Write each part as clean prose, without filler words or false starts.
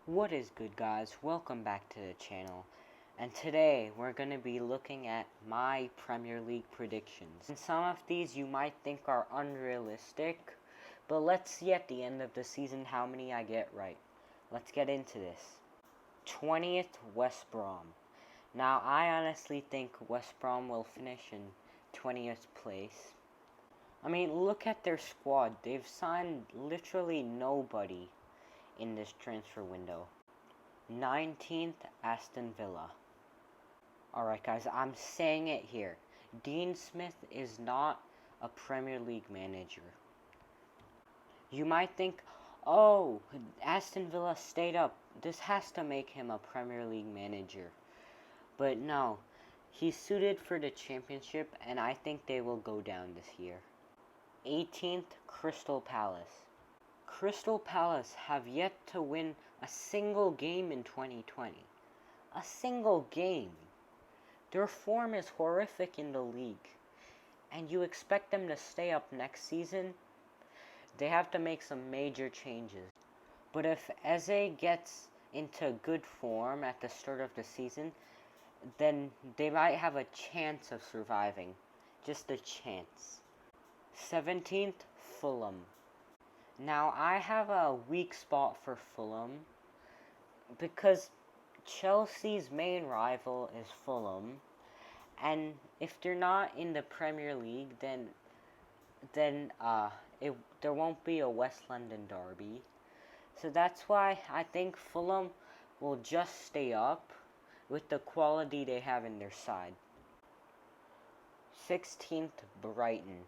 What is good, guys? Welcome back to the channel, and today we're going to be looking at my Premier League predictions. And some of these you might think are unrealistic, but let's see at the end of the season how many I get right. Let's get into this. 20th, West Brom. Now, I honestly think West Brom will finish in 20th place. I mean, look at their squad. They've signed literally nobody in this transfer window. 19th, Aston Villa. Alright guys, I'm saying it here. Dean Smith is not a Premier League manager. You might think, oh, Aston Villa stayed up. This has to make him a Premier League manager. But no, he's suited for the championship, and I think they will go down this year. 18th, Crystal Palace. Crystal Palace have yet to win a single game in 2020. A single game. Their form is horrific in the league. And you expect them to stay up next season? They have to make some major changes. But if Eze gets into good form at the start of the season, then they might have a chance of surviving. Just a chance. 17th, Fulham. Now, I have a weak spot for Fulham because Chelsea's main rival is Fulham, and if they're not in the Premier League, then there won't be a West London derby. So that's why I think Fulham will just stay up with the quality they have in their side. 16th, Brighton.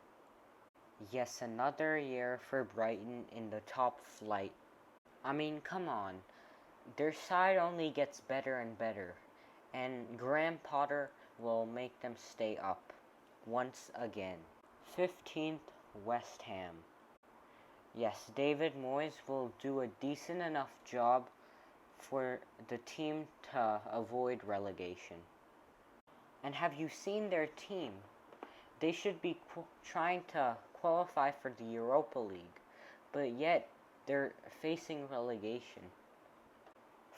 Yes, another year for Brighton in the top flight. I mean, come on. Their side only gets better and better, and Graham Potter will make them stay up once again. 15th, West Ham. Yes, David Moyes will do a decent enough job for the team to avoid relegation. And have you seen their team? They should be trying to qualify for the Europa League, but yet they're facing relegation.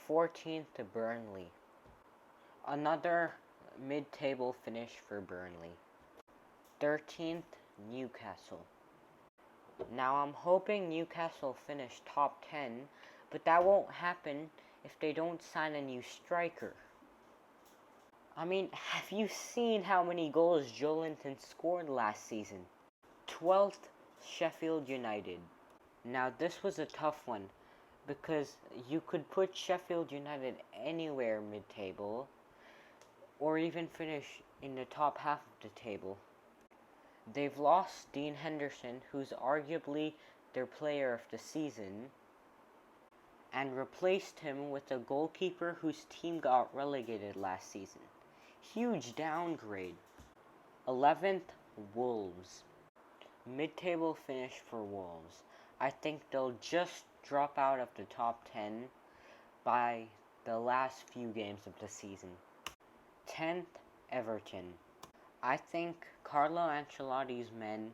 14th to Burnley. Another mid-table finish for Burnley. 13th, Newcastle. Now I'm hoping Newcastle finish top 10, but that won't happen if they don't sign a new striker. I mean, have you seen how many goals Joelinton scored last season? 12th, Sheffield United. Now this was a tough one, because you could put Sheffield United anywhere mid-table, or even finish in the top half of the table. They've lost Dean Henderson, who's arguably their player of the season, and replaced him with a goalkeeper whose team got relegated last season. Huge downgrade. 11th, Wolves. Mid-table finish for Wolves. I think they'll just drop out of the top 10 by the last few games of the season. 10th, Everton. I think Carlo Ancelotti's men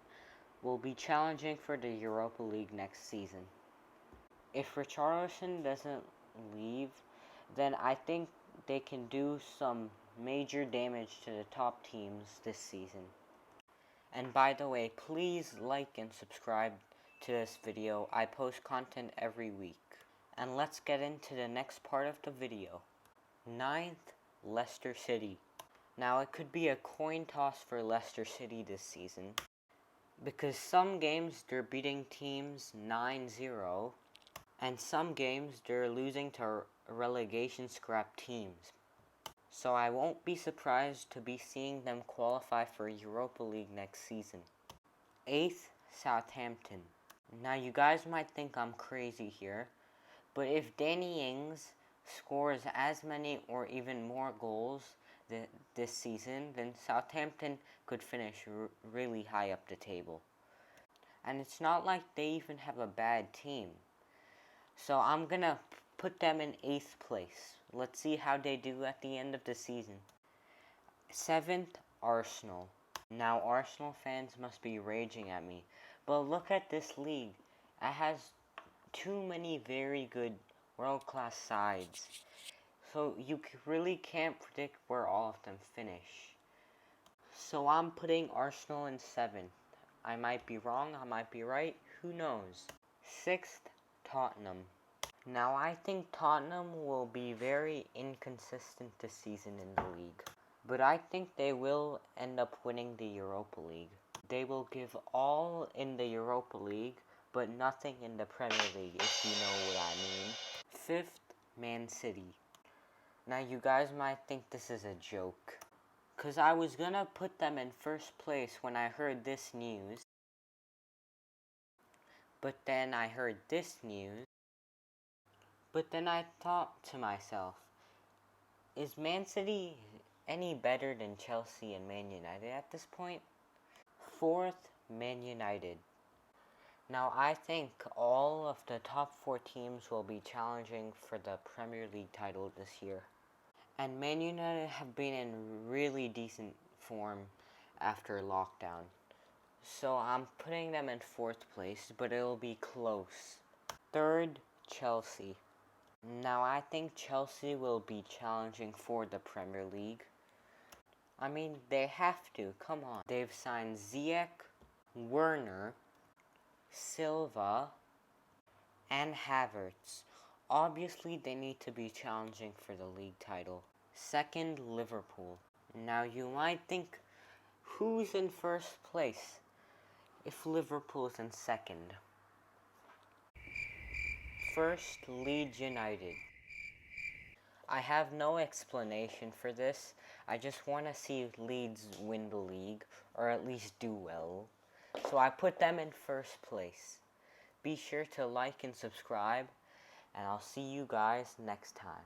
will be challenging for the Europa League next season. If Richarlison doesn't leave, then I think they can do some major damage to the top teams this season. And by the way, please like and subscribe to this video. I post content every week. And let's get into the next part of the video. 9th, Leicester City. Now it could be a coin toss for Leicester City this season, because some games they're beating teams 9-0, and some games they're losing to relegation scrap teams. So I won't be surprised to be seeing them qualify for Europa League next season. 8th, Southampton. Now you guys might think I'm crazy here, but if Danny Ings scores as many or even more goals this season, then Southampton could finish really high up the table. And it's not like they even have a bad team. So I'm gonna put them in 8th place. Let's see how they do at the end of the season. 7th, Arsenal. Now Arsenal fans must be raging at me, but look at this league. It has too many very good world-class sides. So you really can't predict where all of them finish. So I'm putting Arsenal in 7th. I might be wrong, I might be right, who knows. 6th, Tottenham. Now I think Tottenham will be very inconsistent this season in the league. But I think they will end up winning the Europa League. They will give all in the Europa League, but nothing in the Premier League, if you know what I mean. 5th, Man City. Now you guys might think this is a joke, because I was gonna put them in first place when I heard this news. But then I heard this news. But then I thought to myself, is Man City any better than Chelsea and Man United at this point? 4th, Man United. Now I think all of the top 4 teams will be challenging for the Premier League title this year. And Man United have been in really decent form after lockdown. So I'm putting them in 4th place, but it'll be close. 3rd, Chelsea. Now I think Chelsea will be challenging for the Premier League. I mean, they have to, come on. They've signed Ziyech, Werner, Silva, and Havertz. Obviously, they need to be challenging for the league title. 2nd, Liverpool. Now you might think, who's in first place if Liverpool's in 2nd? 1st, Leeds United. I have no explanation for this. I just want to see Leeds win the league, or at least do well. So I put them in first place. Be sure to like and subscribe, and I'll see you guys next time.